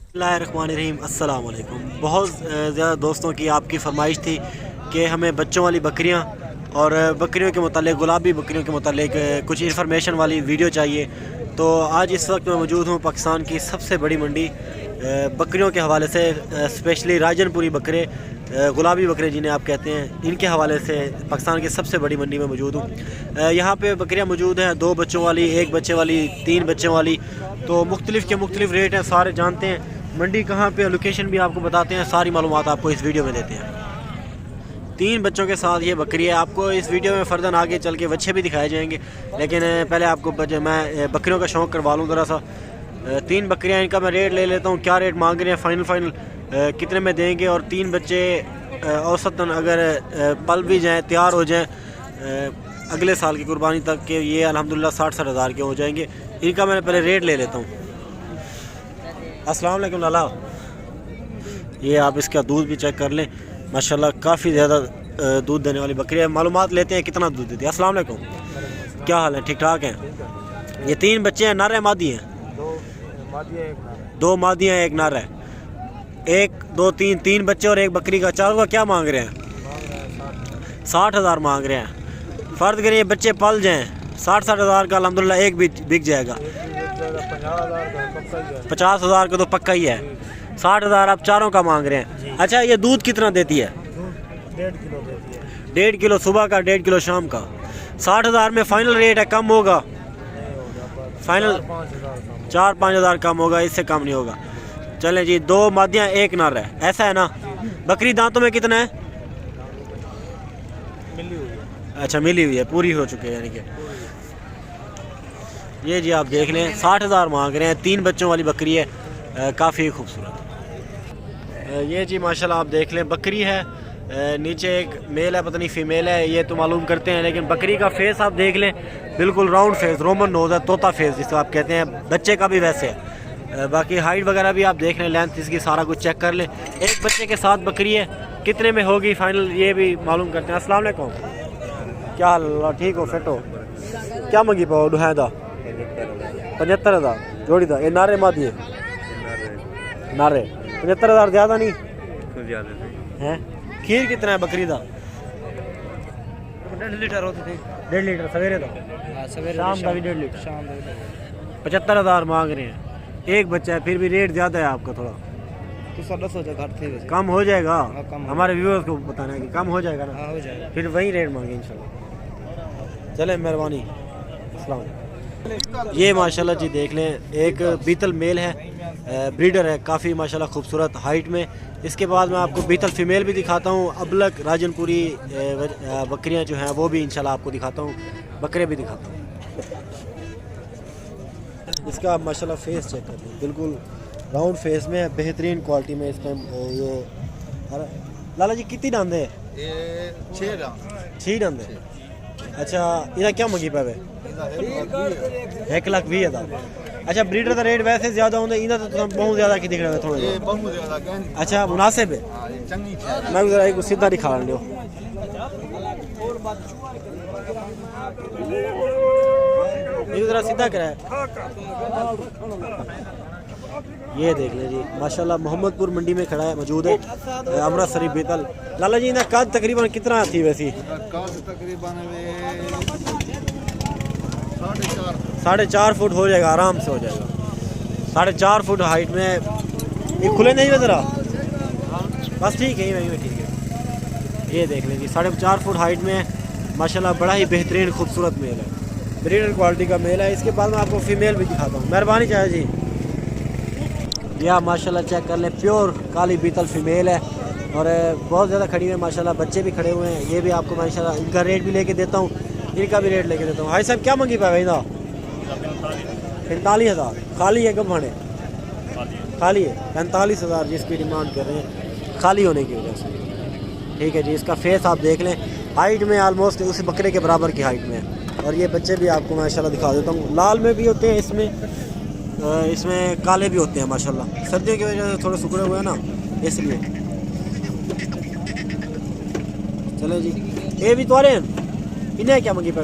बिस्मिल्लाहिर्रहमानिर्रहीम अस्सलाम वालेकुम। बहुत ज़्यादा दोस्तों की आपकी फरमाइश थी कि हमें बच्चों वाली बकरियां और बकरियों के मुतालिक, गुलाबी बकरियों के मुतालिक कुछ इन्फॉर्मेशन वाली वीडियो चाहिए। तो आज इस वक्त मैं मौजूद हूँ पाकिस्तान की सबसे बड़ी मंडी बकरियों के हवाले से, स्पेशली राजनपुरी बकरे, गुलाबी बकरे जिन्हें आप कहते हैं, इनके हवाले से पाकिस्तान की सबसे बड़ी मंडी में मौजूद हूँ। यहाँ पे बकरियाँ मौजूद हैं, 2 बच्चों वाली, 1 बच्चे वाली, 3 बच्चे वाली। तो मुख्तलिफ़ रेट हैं, सारे जानते हैं। मंडी कहाँ पे, लोकेशन भी आपको बताते हैं, सारी मालूमात आपको इस वीडियो में देते हैं। 3 बच्चों के साथ ये बकरी है। आपको इस वीडियो में फ़र्दन आगे चल के बच्चे भी दिखाए जाएंगे, लेकिन पहले आपको मैं बकरियों का शौक़ करवा लूँ ज़रा सा। 3 बकरियाँ, इनका मैं रेट ले लेता हूँ, क्या रेट मांग रहे हैं, फ़ाइनल कितने में देंगे। और 3 बच्चे औसतन अगर पल भी जाएँ, तैयार हो जाएँ अगले साल की कुर्बानी तक के, ये अल्हम्दुलिल्लाह 60 हज़ार के हो जाएंगे। इनका मैं पहले रेट ले लेता हूँ। अस्सलाम वालेकुम लाला, ये आप इसका दूध भी चेक कर लें, माशाल्लाह काफ़ी ज़्यादा दूध देने वाली बकरी है। मालूमात लेते हैं कितना दूध देती है। अस्सलाम वालेकुम, क्या हाल है, ठीक ठाक हैं? ये 3 बच्चे हैं, नर है मादी हैं? 2 मादियाँ, 1 नर है। 1 2 3 बच्चे और 1 बकरी का। चारों का क्या मांग रहे हैं? 60 हज़ार मांग रहे हैं। फ़र्ज करिए बच्चे पल जाएँ, 60 हज़ार का अल्हम्दुलिल्लाह एक भी बिक जाएगा। 50 हज़ार का तो पक्का ही है। 60 हज़ार आप चारों का मांग रहे हैं। अच्छा, ये दूध कितना देती है? 1.5 किलो देती है। 1.5 किलो सुबह का, 1.5 किलो शाम का। 60 हज़ार में फ़ाइनल रेट है, कम होगा? फाइनल 4-5 हज़ार कम होगा, इससे कम नहीं होगा। चलें जी, 2 मादियाँ 1 नर है, ऐसा है ना? बकरी दांतों में कितना है? मिली हुई है। अच्छा, मिली हुई है, पूरी हो चुकी है यानी कि। ये जी आप देख लें, 60 हज़ार मांग रहे हैं। 3 बच्चों वाली बकरी है, काफ़ी खूबसूरत। ये जी माशाल्लाह आप देख लें, बकरी है, नीचे एक मेल है, पता नहीं फीमेल है, ये तो मालूम करते हैं, लेकिन बकरी का फेस आप देख लें, बिल्कुल राउंड फेस, रोमन नोज है, तोता फेस जिसको आप कहते हैं। बच्चे का भी वैसे है। बाकी हाइट वगैरह भी आप देख लें, लेंथ इसकी सारा कुछ चेक कर लें। 1 बच्चे के साथ बकरी है, कितने में होगी फाइनल ये भी मालूम करते हैं। अस्सलाम वालेकुम, क्या हाल, ठीक हो, फिट हो? क्या मंगी पाओ दुहैदा? 75 हज़ार जोड़ी था। ये नारे मादी है, नारे 75 हज़ार ज़्यादा नहीं है। खीर कितना है बकरी का? 1.5 लीटर होती थी। 1.5 लीटर सवेरे का, शाम का भी 1.5 लीटर। 75 हज़ार मांग रहे हैं। 1 बच्चा है, फिर भी रेट ज़्यादा है आपका थोड़ा। तो 10 हो जाएगा, कम हो जाएगा? कम हमारे व्यूअर्स को बताना है कि कम हो जाएगा ना? हाँ, हो जाएगा। फिर वही रेट मांगे इंशाल्लाह। चले, मेहरबानी। अस्सलाम वालेकुम। ये माशाल्लाह जी देख लें, एक बीतल मेल है, ब्रीडर है, काफ़ी माशाल्लाह खूबसूरत हाइट में। इसके बाद मैं आपको बीतल फीमेल भी दिखाता हूँ, अबलक राजनपुरी बकरियाँ जो हैं वो भी इंशाल्लाह आपको दिखाता हूँ, बकरे भी दिखाता हूँ। इसका आप माशाल्लाह फेस चेक कर लें, बिल्कुल राउंड फेस में है, बेहतरीन क्वालिटी में। इसका ये लाला जी कितनी दांद है? 6 दांद है। अच्छा, इधर क्या मंगी पावे? 1,20,000। अच्छा, ब्रीडर का रेट वैसे ज़्यादा होंगे, इधर तो बहुत ज़्यादा की दिख रहा है थोड़ा। अच्छा, मुनासिब है। मैं ज़रा एक सीधा दिखा रहा हूँ, ज़रा सीधा करा है। ये देख ले जी माशाल्लाह, मोहम्मदपुर मंडी में खड़ा है, मौजूद है अमृतसरी बीतल। लाला जी, इन्हें कद तकरीबन कितना थी वैसी? तकरीबन 4.5 फुट हो जाएगा, आराम से हो जाएगा। 4.5 फुट हाइट में। ये खुले नहीं है ज़रा, बस ठीक है, ये ठीक है। ये देख लेंगे, 4.5 फुट हाइट में माशाल्लाह, बड़ा ही बेहतरीन खूबसूरत मेल है, ब्रीडर क्वालिटी का मेल है। इसके बाद मैं आपको फीमेल भी दिखाता हूँ, मेहरबानी चाहे जी। यह माशाल्लाह चेक कर लें, प्योर काली बीतल फीमेल है और बहुत ज़्यादा खड़ी हुई है माशाल्लाह, बच्चे भी खड़े हुए हैं। ये भी आपको माशाल्लाह, इनका रेट भी लेके देता हूँ, इनका भी रेट लेके देता हूँ। भाई साहब क्या मंगी पाए ना? 45 हज़ार। खाली है कब भाने? खाली है। 45 हज़ार जिसकी डिमांड कर रहे हैं, खाली होने की वजह से। ठीक है जी, इसका फेस आप देख लें, हाइट में आलमोस्ट उस बकरे के बराबर की हाइट में है। और ये बच्चे भी आपको माशाल्लाह दिखा देता हूँ, लाल में भी होते हैं, इसमें काले भी होते हैं माशाल्लाह। सर्दियों की वजह से थोड़े सुखड़े हुए हैं ना, इसलिए। चले जी, ये भी तो हैं, इन्हें क्या मंगी पे?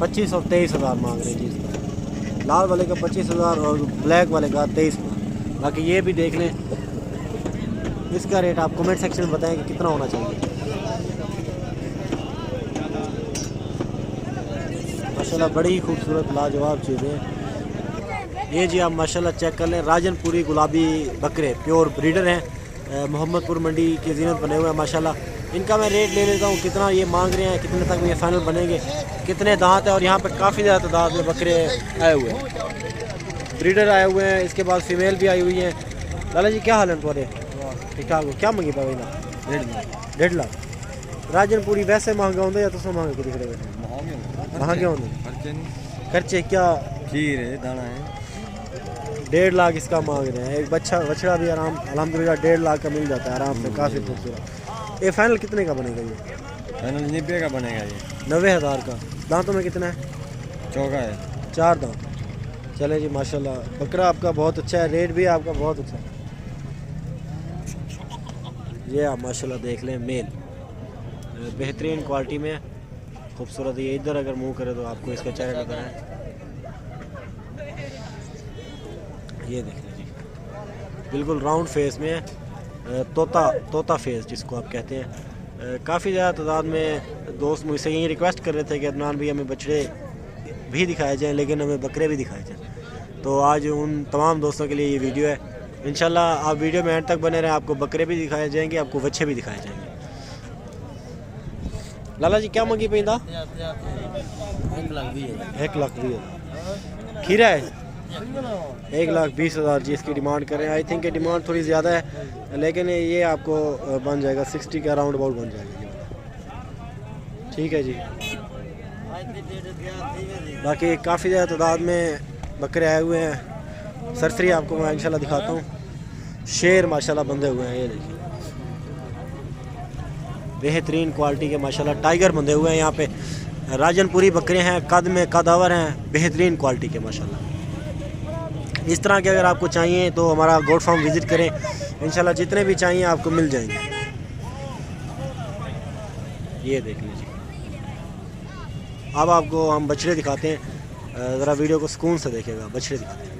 25 और 23 हज़ार मांग रहे जी इसका। लाल वाले का 25,000 और ब्लैक वाले का 23,000। बाकी ये भी देख लें, इसका रेट आप कमेंट सेक्शन में बताएं कि कितना होना चाहिए। माशाल्लाह बड़ी ही खूबसूरत लाजवाब चीज़ें हैं। ये जी आप माशाल्लाह चेक कर लें, राजनपुरी गुलाबी बकरे प्योर ब्रीडर हैं, मोहम्मदपुर मंडी की जीनत बने हुए हैं माशाल्लाह। इनका मैं रेट ले लेता हूँ, कितना ये मांग रहे हैं, कितने तक ये फाइनल बनेंगे, कितने दांत है। और यहाँ पर काफ़ी ज़्यादा तादाद में बकरे आए हुए हैं, ब्रीडर आए हुए हैं, इसके बाद फीमेल भी आई हुई हैं। लाला जी क्या हाल है तुम्हारे? ठीक ठाक हो? क्या मंगी पावे ना? 1.5 लाख। राजनपुरी वैसे महंगा होंगे या तो महंगे दिख रहे हैं? महंगे होंगे। खर्चे क्या? खीर है, दाना है। 1.5 लाख इसका मांग रहे हैं। एक बछड़ा भी आराम अल्हम्दुलिल्लाह 1.5 लाख का मिल जाता है आराम से, काफ़ी खूबसूरत। ये फाइनल कितने का बनेगा? ये फाइनल 90 का बनेगा। ये 90,000 का। दांतों में कितना है? चौका है, 4 दांत। चले जी माशाल्लाह, बकरा आपका बहुत अच्छा है, रेट भी आपका बहुत अच्छा है। ये आप माशाल्लाह देख लें, मेल बेहतरीन क्वालिटी में खूबसूरत। ये इधर अगर मुंह करे तो आपको इसका चेहरा नजर है। ये देख लीजिए, बिल्कुल राउंड फेस में है, तोता फेस जिसको आप कहते हैं। काफ़ी ज़्यादा तादाद में दोस्त मुझसे यही रिक्वेस्ट कर रहे थे कि अदनान भी हमें बछड़े भी दिखाए जाएँ, लेकिन हमें बकरे भी दिखाए जाएँ। तो आज उन तमाम दोस्तों के लिए ये वीडियो है। इंशाल्लाह आप वीडियो में एंड तक बने रहें, आपको बकरे भी दिखाए जाएंगे, आपको बच्चे भी दिखाए जाएंगे। लाला जी क्या मंगी पैदा? 1,20,000। खीरा है 1,20,000 जी इसकी डिमांड करें। आई थिंक डिमांड थोड़ी ज़्यादा है, लेकिन ये आपको बन जाएगा 60 के अराउंड अबाउट बन जाएगा। ठीक है जी। बाकी काफ़ी ज़्यादा तादाद में बकरे आए हुए हैं। सरसरी आपको मैं इंशाल्लाह दिखाता हूँ। शेर माशाल्लाह बंधे हुए हैं, ये देखिए बेहतरीन क्वालिटी के माशाल्लाह टाइगर बंधे हुए हैं। यहाँ पे राजनपुरी बकरे हैं, कद में कदावर हैं, बेहतरीन क्वालिटी के माशाल्लाह। इस तरह के अगर आपको चाहिए तो हमारा गोट फार्म विज़िट करें, इंशाल्लाह जितने भी चाहिए आपको मिल जाएंगे। ये देख लीजिए। अब आपको हम बछड़े दिखाते हैं, ज़रा वीडियो को सुकून से देखेगा। बछड़े दिखाते हैं।